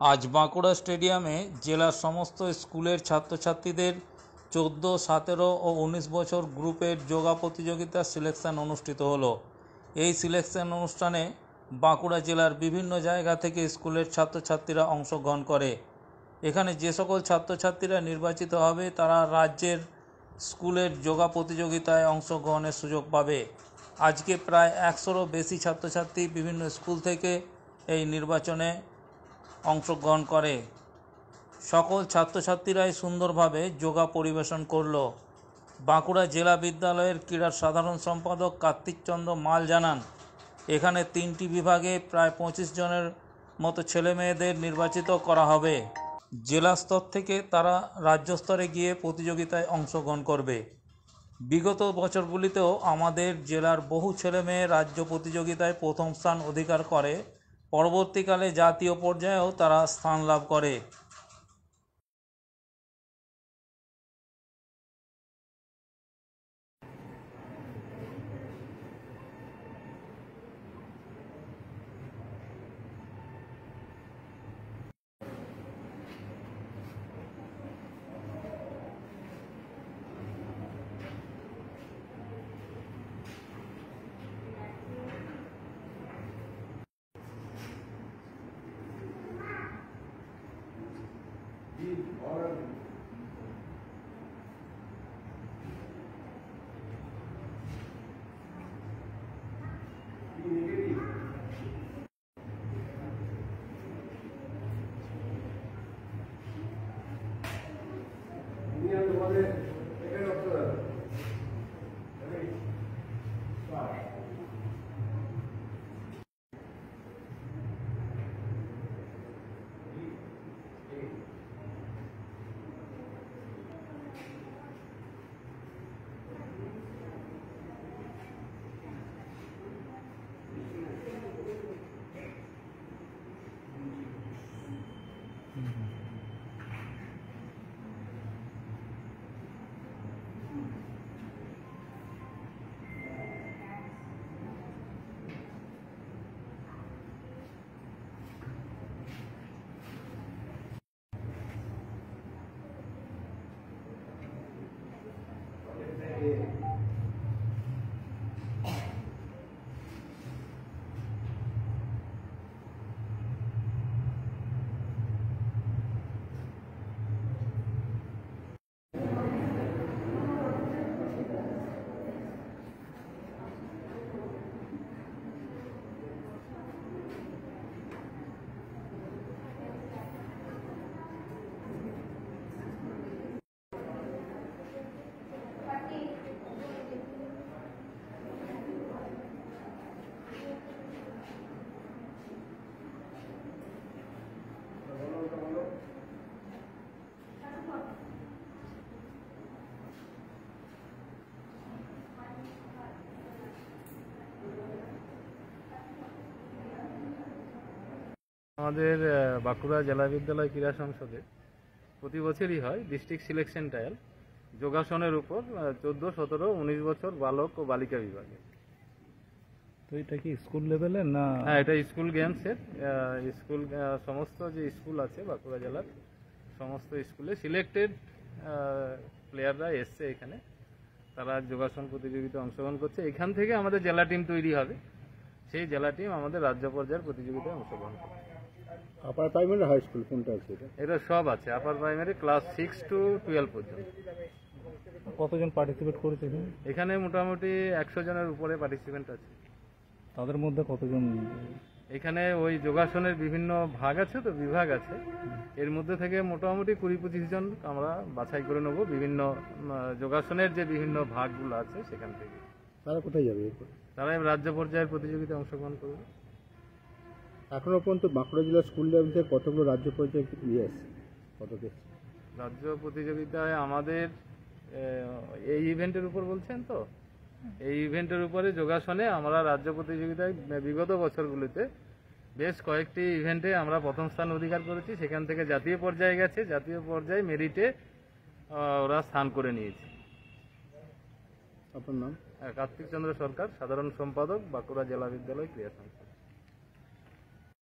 আজ বাঁকুড়া স্টেডিয়ামে জেলার সমস্ত স্কুলের ছাত্রছাত্রীদের 14, 17 ও 19 বছর গ্রুপের যোগা প্রতিযোগিতার সিলেকশন অনুষ্ঠিত হলো। এই সিলেকশন অনুষ্ঠানে বাঁকুড়া জেলার বিভিন্ন জায়গা থেকে স্কুলের ছাত্রছাত্রীরা অংশগ্রহণ করে। এখানে যে সকল ছাত্রছাত্রীরা নির্বাচিত হবে তারা রাজ্যের স্কুলের যোগা প্রতিযোগিতায় অংশগ্রহণের সুযোগ পাবে। আজকে প্রায় 100-রও বেশি ছাত্রছাত্রী বিভিন্ন স্কুল থেকে এই নির্বাচনে অংশগ্রহণ করে। সকল ছাত্রছাত্রীরাই সুন্দরভাবে যোগা পরিবেশন করল। বাঁকুড়া জেলা বিদ্যালয়ের ক্রীড়ার সাধারণ সম্পাদক কার্তিক চন্দ্র মাল জানান, এখানে 3টি বিভাগে প্রায় 25 জনের মতো ছেলেমেয়েদের নির্বাচিত করা হবে। জেলা স্তর থেকে তারা রাজ্য স্তরে গিয়ে প্রতিযোগিতায় অংশগ্রহণ করবে। বিগত বছরগুলিতেও আমাদের জেলার বহু ছেলেমেয়ে রাজ্য প্রতিযোগিতায় প্রথম স্থান অধিকার করে, পরবর্তীকালে জাতীয় পর্যায়েও তারা স্থান লাভ করে। আমাদের বাঁকুড়া জেলা বিদ্যালয় ক্রীড়া সংসদে প্রতি বছরই হয় ডিস্ট্রিক্ট সিলেকশন ট্রায়াল যোগাসনের উপর 14, 17, 19 বছর বালক ও বালিকা বিভাগে। তো এটা কি স্কুল লেভেলের না? হ্যাঁ, এটা স্কুল গেমসের। স্কুল সমস্ত যে স্কুল আছে বাঁকুড়া জেলার সমস্ত স্কুলে সিলেক্টেড প্লেয়াররা এসছে এখানে, তারা যোগাসন প্রতিযোগিতায় অংশগ্রহণ করছে। এখান থেকে আমাদের জেলা টিম তৈরি হবে, সেই জেলা টিম আমাদের রাজ্য পর্যায়ের প্রতিযোগিতায় অংশগ্রহণ করবে। আপার প্রাইমারি হাই স্কুল কোনটা আছে এটা? এটা সব আছে, আপার প্রাইমারি ক্লাস 6 to 12 পর্যন্ত। কতজন পার্টিসিপেট করেছে এখানে? এখানে মোটামুটি 100 জনের উপরে পার্টিসিপেন্ট আছে। তাদের মধ্যে কতজন? এখানে ওই যোগাসনের বিভিন্ন ভাগ আছে, তো বিভাগ আছে, এর মধ্যে থেকে মোটামুটি 20-25 জন আমরা বাছাই করে নেব বিভিন্ন যোগাসনের যে বিভিন্ন ভাগগুলো আছে সেখান থেকে। তারা কোথায় যাবে? তারা রাজ্য পর্যায়ের প্রতিযোগিতায় অংশগ্রহণ করবে। এখনো পর্যন্ত বাঁকুড়া জেলার স্কুল লেভেল থেকে কতগুলো রাজ্য পর্যায়ে নিয়ে আসছে? কতকে রাজ্য প্রতিযোগিতায় আমাদের এই ইভেন্টের উপর বলছেন তো, এই ইভেন্টের উপরে যোগাসনে আমরা রাজ্য প্রতিযোগিতায় বিগত বছরগুলিতে বেশ কয়েকটি ইভেন্টে আমরা প্রথম স্থান অধিকার করেছি। সেখান থেকে জাতীয় পর্যায়ে গেছে, জাতীয় পর্যায়ে মেরিটে ওরা স্থান করে নিয়েছে। আপনার নাম? কার্তিক চন্দ্র সরকার, সাধারণ সম্পাদক, বাঁকুড়া জেলা বিদ্যালয় ক্রীড়া সংস্থা।